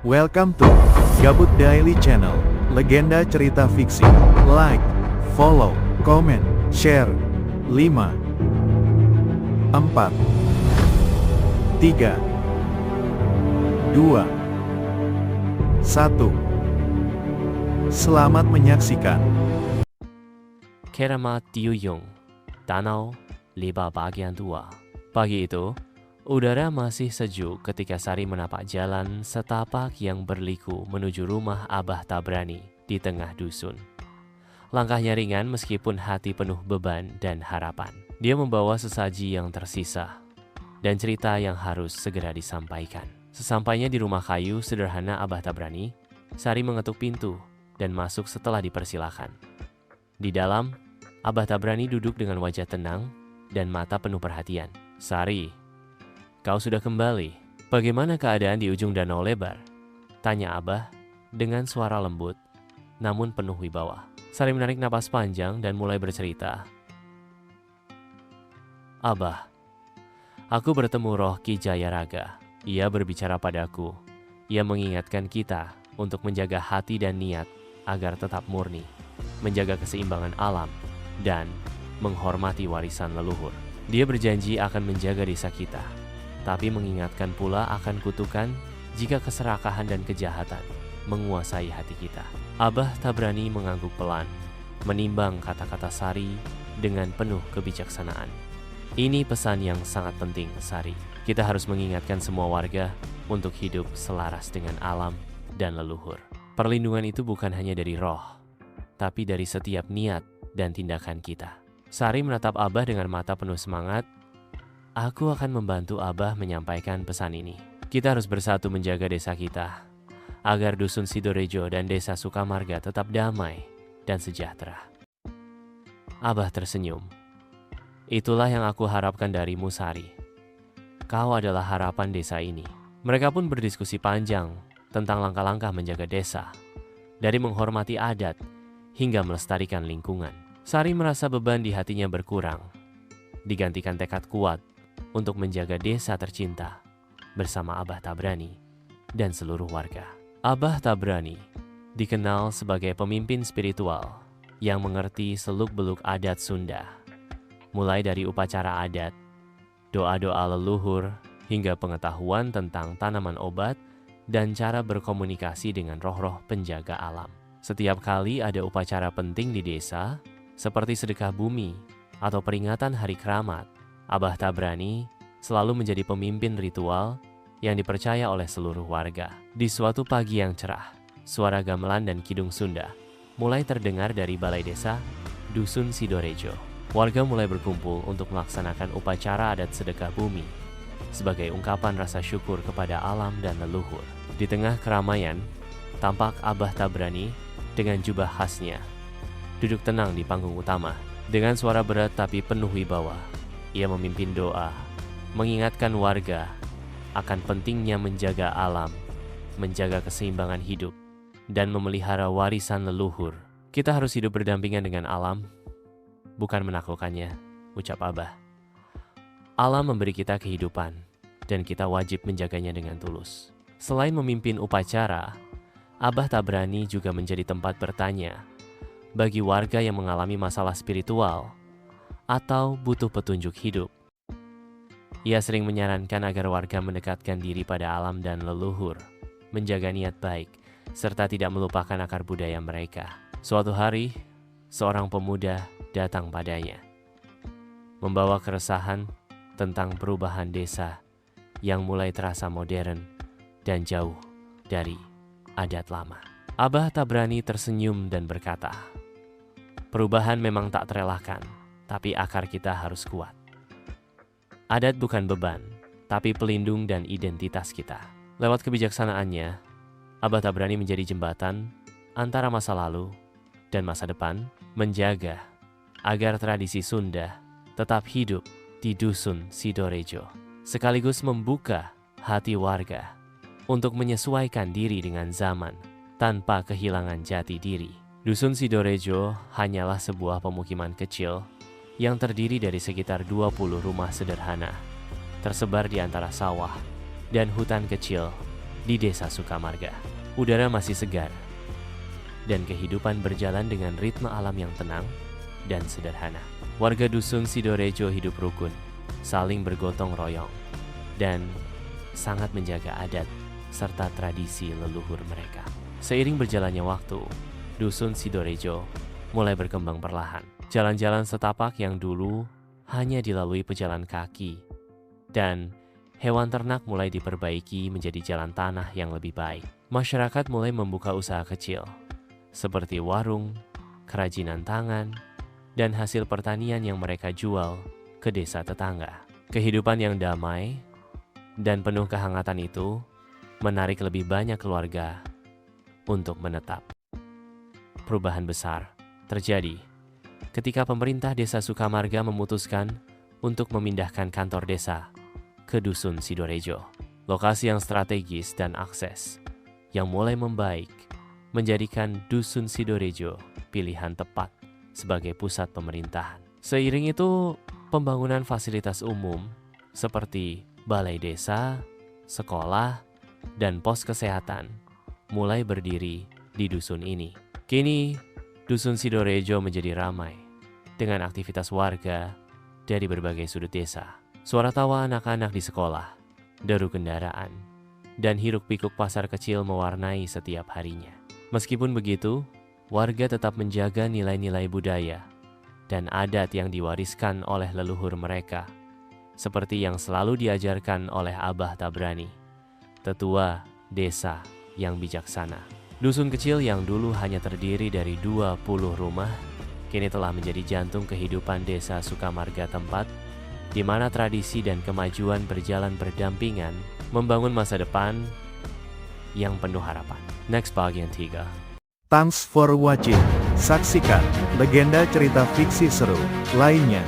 Welcome to Gabut Daily Channel, legenda cerita fiksi. Like, follow, comment, share. 5 4 3 2 1. Selamat menyaksikan. Keramat Diyuyung, Danau Liba bagian 2. Pagi itu, udara masih sejuk ketika Sari menapak jalan setapak yang berliku menuju rumah Abah Tabrani di tengah dusun. Langkahnya ringan meskipun hati penuh beban dan harapan. Dia membawa sesaji yang tersisa dan cerita yang harus segera disampaikan. Sesampainya di rumah kayu sederhana Abah Tabrani, Sari mengetuk pintu dan masuk setelah dipersilakan. Di dalam, Abah Tabrani duduk dengan wajah tenang dan mata penuh perhatian. "Sari, kau sudah kembali. Bagaimana keadaan di ujung danau lebar?" tanya Abah dengan suara lembut namun penuh wibawa. Sari menarik napas panjang dan mulai bercerita. "Abah, aku bertemu roh Ki Jayaraga. Ia berbicara padaku. Ia mengingatkan kita untuk menjaga hati dan niat agar tetap murni, menjaga keseimbangan alam, dan menghormati warisan leluhur. Dia berjanji akan menjaga desa kita, tapi mengingatkan pula akan kutukan jika keserakahan dan kejahatan menguasai hati kita." Abah Tabrani mengangguk pelan, menimbang kata-kata Sari dengan penuh kebijaksanaan. "Ini pesan yang sangat penting, Sari. Kita harus mengingatkan semua warga untuk hidup selaras dengan alam dan leluhur. Perlindungan itu bukan hanya dari roh, tapi dari setiap niat dan tindakan kita." Sari menatap Abah dengan mata penuh semangat. "Aku akan membantu Abah menyampaikan pesan ini. Kita harus bersatu menjaga desa kita, agar dusun Sidorejo dan desa Sukamarga tetap damai dan sejahtera." Abah tersenyum. "Itulah yang aku harapkan darimu, Sari. Kau adalah harapan desa ini." Mereka pun berdiskusi panjang tentang langkah-langkah menjaga desa, dari menghormati adat hingga melestarikan lingkungan. Sari merasa beban di hatinya berkurang, digantikan tekad kuat untuk menjaga desa tercinta bersama Abah Tabrani dan seluruh warga. Abah Tabrani dikenal sebagai pemimpin spiritual yang mengerti seluk-beluk adat Sunda, mulai dari upacara adat, doa-doa leluhur, hingga pengetahuan tentang tanaman obat dan cara berkomunikasi dengan roh-roh penjaga alam. Setiap kali ada upacara penting di desa, seperti sedekah bumi atau peringatan hari keramat, Abah Tabrani selalu menjadi pemimpin ritual yang dipercaya oleh seluruh warga. Di suatu pagi yang cerah, suara gamelan dan kidung Sunda mulai terdengar dari balai desa dusun Sidorejo. Warga mulai berkumpul untuk melaksanakan upacara adat sedekah bumi sebagai ungkapan rasa syukur kepada alam dan leluhur. Di tengah keramaian, tampak Abah Tabrani dengan jubah khasnya duduk tenang di panggung utama. Dengan suara berat tapi penuh wibawa, ia memimpin doa, mengingatkan warga akan pentingnya menjaga alam, menjaga keseimbangan hidup, dan memelihara warisan leluhur. "Kita harus hidup berdampingan dengan alam, bukan menaklukkannya," ucap Abah. "Alam memberi kita kehidupan, dan kita wajib menjaganya dengan tulus." Selain memimpin upacara, Abah Tabrani juga menjadi tempat bertanya bagi warga yang mengalami masalah spiritual atau butuh petunjuk hidup. Ia sering menyarankan agar warga mendekatkan diri pada alam dan leluhur, menjaga niat baik, serta tidak melupakan akar budaya mereka. Suatu hari, seorang pemuda datang padanya, membawa keresahan tentang perubahan desa yang mulai terasa modern dan jauh dari adat lama. Abah Tabrani tersenyum dan berkata, "Perubahan memang tak terelakkan, tapi akar kita harus kuat. Adat bukan beban, tapi pelindung dan identitas kita." Lewat kebijaksanaannya, Abah Tabrani menjadi jembatan antara masa lalu dan masa depan, menjaga agar tradisi Sunda tetap hidup di dusun Sidorejo, sekaligus membuka hati warga untuk menyesuaikan diri dengan zaman tanpa kehilangan jati diri. Dusun Sidorejo hanyalah sebuah pemukiman kecil yang terdiri dari sekitar 20 rumah sederhana, tersebar di antara sawah dan hutan kecil di Desa Sukamarga. Udara masih segar, dan kehidupan berjalan dengan ritme alam yang tenang dan sederhana. Warga dusun Sidorejo hidup rukun, saling bergotong royong, dan sangat menjaga adat serta tradisi leluhur mereka. Seiring berjalannya waktu, dusun Sidorejo mulai berkembang perlahan. Jalan-jalan setapak yang dulu hanya dilalui pejalan kaki, dan hewan ternak mulai diperbaiki menjadi jalan tanah yang lebih baik. Masyarakat mulai membuka usaha kecil, seperti warung, kerajinan tangan, dan hasil pertanian yang mereka jual ke desa tetangga. Kehidupan yang damai dan penuh kehangatan itu menarik lebih banyak keluarga untuk menetap. Perubahan besar terjadi ketika pemerintah Desa Sukamarga memutuskan untuk memindahkan kantor desa ke dusun Sidorejo. Lokasi yang strategis dan akses yang mulai membaik menjadikan dusun Sidorejo pilihan tepat sebagai pusat pemerintahan. Seiring itu, pembangunan fasilitas umum seperti balai desa, sekolah, dan pos kesehatan mulai berdiri di dusun ini. Kini, dusun Sidorejo menjadi ramai dengan aktivitas warga dari berbagai sudut desa. Suara tawa anak-anak di sekolah, deru kendaraan, dan hiruk-pikuk pasar kecil mewarnai setiap harinya. Meskipun begitu, warga tetap menjaga nilai-nilai budaya dan adat yang diwariskan oleh leluhur mereka, seperti yang selalu diajarkan oleh Abah Tabrani, tetua desa yang bijaksana. Dusun kecil yang dulu hanya terdiri dari 20 rumah, kini telah menjadi jantung kehidupan Desa Sukamarga, tempat di mana tradisi dan kemajuan berjalan berdampingan membangun masa depan yang penuh harapan. Next bagian 3. Thanks for watching. Saksikan legenda cerita fiksi seru lainnya